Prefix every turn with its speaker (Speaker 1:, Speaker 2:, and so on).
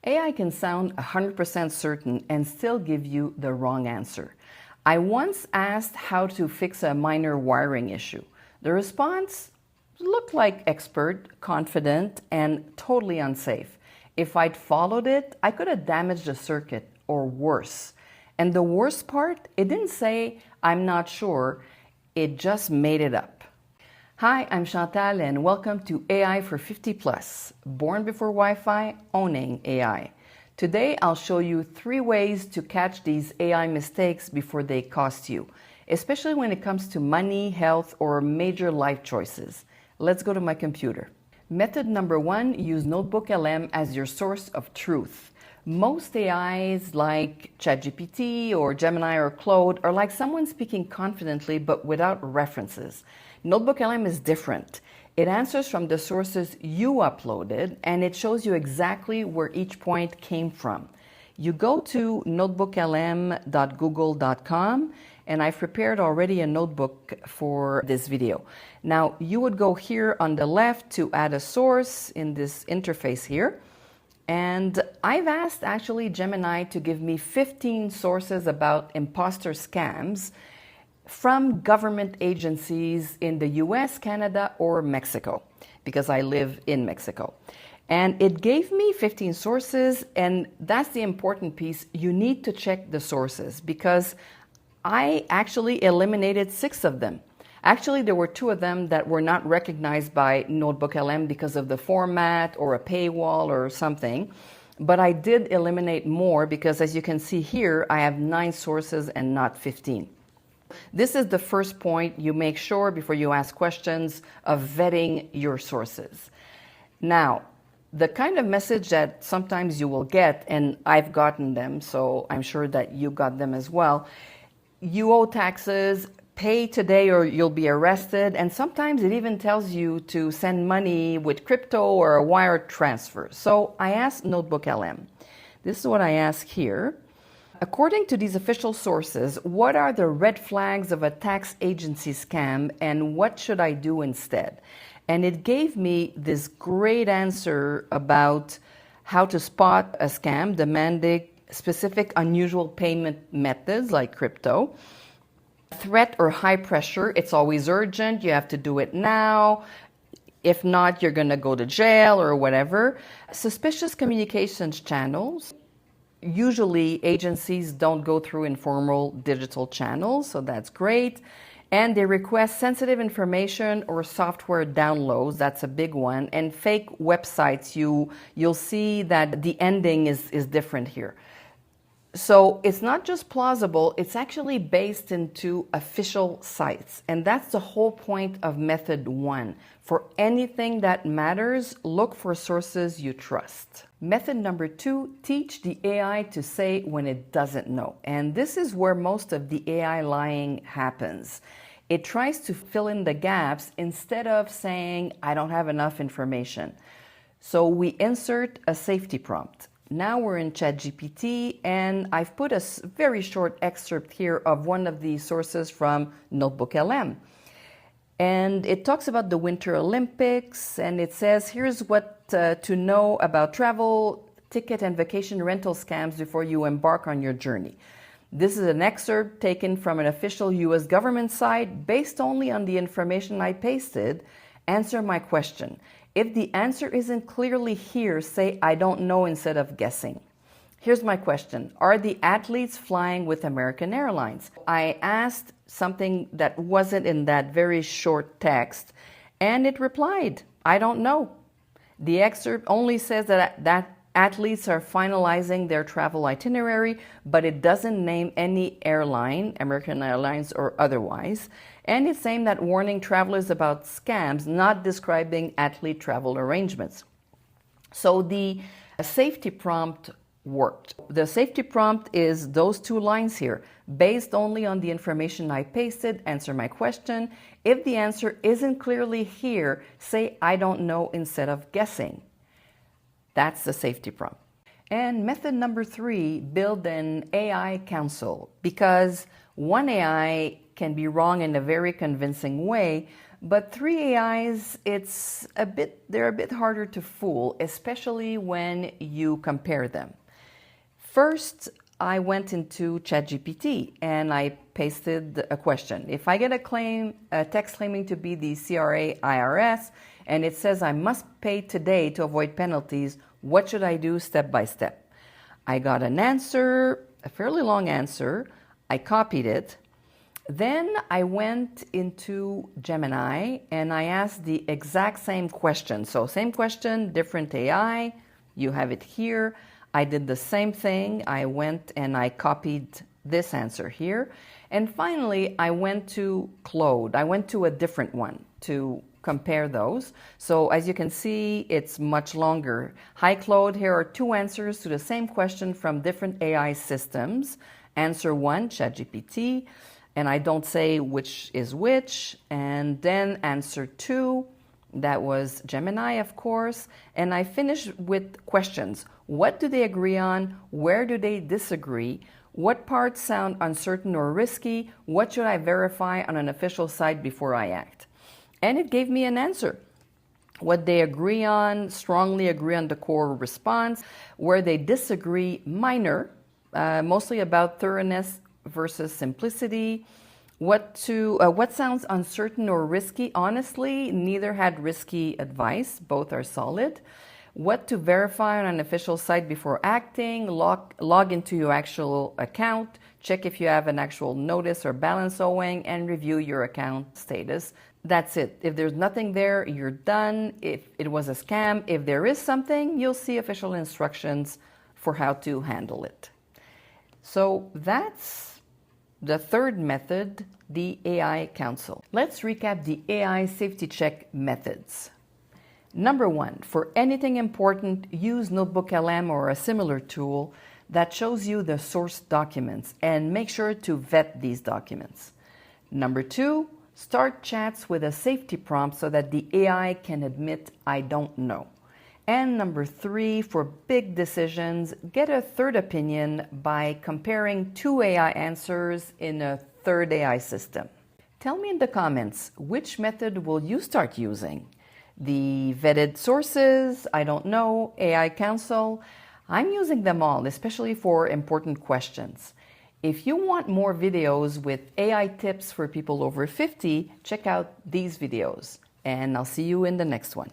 Speaker 1: AI can sound 100% certain and still give you the wrong answer. I once asked how to fix a minor wiring issue. The response looked like expert, confident, and totally unsafe. If I'd followed it, I could have damaged the circuit, or worse. And the worst part, it didn't say, "I'm not sure," it just made it up. Hi, I'm Chantal and welcome to AI for 50 Plus, born before Wi-Fi, owning AI. Today I'll show you 3 ways to catch these AI mistakes before they cost you, especially when it comes to money, health, or major life choices. Let's go to my computer. Method number 1, use NotebookLM as your source of truth. Most AIs like ChatGPT or Gemini or Claude are like someone speaking confidently but without references. NotebookLM is different. It answers from the sources you uploaded and it shows you exactly where each point came from. You go to notebooklm.google.com and I've prepared already a notebook for this video. Now you would go here on the left to add a source in this interface here. And I've asked actually Gemini to give me 15 sources about imposter scams from government agencies in the US, Canada, or Mexico, because I live in Mexico. And it gave me 15 sources, and that's the important piece. You need to check the sources because I actually eliminated 6 of them. Actually, there were 2 of them that were not recognized by NotebookLM because of the format or a paywall or something. But I did eliminate more because, as you can see here, I have 9 sources and not 15. This is the first point you make sure before you ask questions of vetting your sources. Now, the kind of message that sometimes you will get, and I've gotten them, so I'm sure that you got them as well. You owe taxes, pay today or you'll be arrested, and sometimes it even tells you to send money with crypto or a wire transfer. So I asked NotebookLM. This is what I ask here. According to these official sources, what are the red flags of a tax agency scam and what should I do instead? And it gave me this great answer about how to spot a scam, demanding specific unusual payment methods like crypto. Threat or high pressure, it's always urgent, you have to do it now. If not, you're going to go to jail or whatever. Suspicious communications channels. Usually agencies don't go through informal digital channels, so that's great. And they request sensitive information or software downloads, that's a big one. And fake websites, you'll see that the ending is different here. So it's not just plausible, it's actually based into official sites. And that's the whole point of method 1. For anything that matters, look for sources you trust. Method number 2, teach the AI to say when it doesn't know. And this is where most of the AI lying happens. It tries to fill in the gaps instead of saying, "I don't have enough information." So we insert a safety prompt. Now we're in ChatGPT, and I've put a very short excerpt here of one of the sources from NotebookLM. And it talks about the Winter Olympics, and it says, here's what to know about travel, ticket, and vacation rental scams before you embark on your journey. This is an excerpt taken from an official US government site based only on the information I pasted. Answer my question. If the answer isn't clearly here, say, "I don't know," instead of guessing. Here's my question. Are the athletes flying with American Airlines? I asked something that wasn't in that very short text, and it replied, "I don't know." The excerpt only says that athletes are finalizing their travel itinerary, but it doesn't name any airline, American Airlines or otherwise. And it's saying that warning travelers about scams, not describing athlete travel arrangements. So the safety prompt worked. The safety prompt is those 2 lines here. Based only on the information I pasted, answer my question. If the answer isn't clearly here, say, "I don't know," instead of guessing. That's the safety prompt. And method number 3, build an AI council, because one AI can be wrong in a very convincing way, But three AIs, they're a bit harder to fool, especially when you compare them. First, I went into ChatGPT and I pasted a question. If I get a text claiming to be the CRA IRS, and it says I must pay today to avoid penalties, what should I do step by step? I got an answer, a fairly long answer. I copied it. Then I went into Gemini and I asked the exact same question. So same question, different AI. You have it here. I did the same thing. I went and I copied this answer here. And finally, I went to Claude. I went to a different one to compare those. So as you can see, it's much longer. Hi, Claude. Here are two answers to the same question from different AI systems. Answer one, ChatGPT, and I don't say which is which. And then answer two, that was Gemini, of course. And I finished with questions. What do they agree on? Where do they disagree? What parts sound uncertain or risky? What should I verify on an official site before I act? And it gave me an answer. What they agree on, strongly agree on the core response. Where they disagree, minor, mostly about thoroughness versus simplicity. What sounds uncertain or risky? Honestly, neither had risky advice. Both are solid. What to verify on an official site before acting, log into your actual account, check if you have an actual notice or balance owing, and review your account status. That's it. If there's nothing there, you're done. If it was a scam, if there is something, you'll see official instructions for how to handle it. So that's the third method, the AI Council. Let's recap the AI safety check methods. Number one, for anything important, use NotebookLM or a similar tool that shows you the source documents and make sure to vet these documents. Number two, start chats with a safety prompt so that the AI can admit, I don't know. And number three, for big decisions, get a third opinion by comparing two AI answers in a third AI system. Tell me in the comments, which method will you start using? The vetted sources, I don't know, AI Council. I'm using them all, especially for important questions. If you want more videos with AI tips for people over 50, check out these videos, and I'll see you in the next one.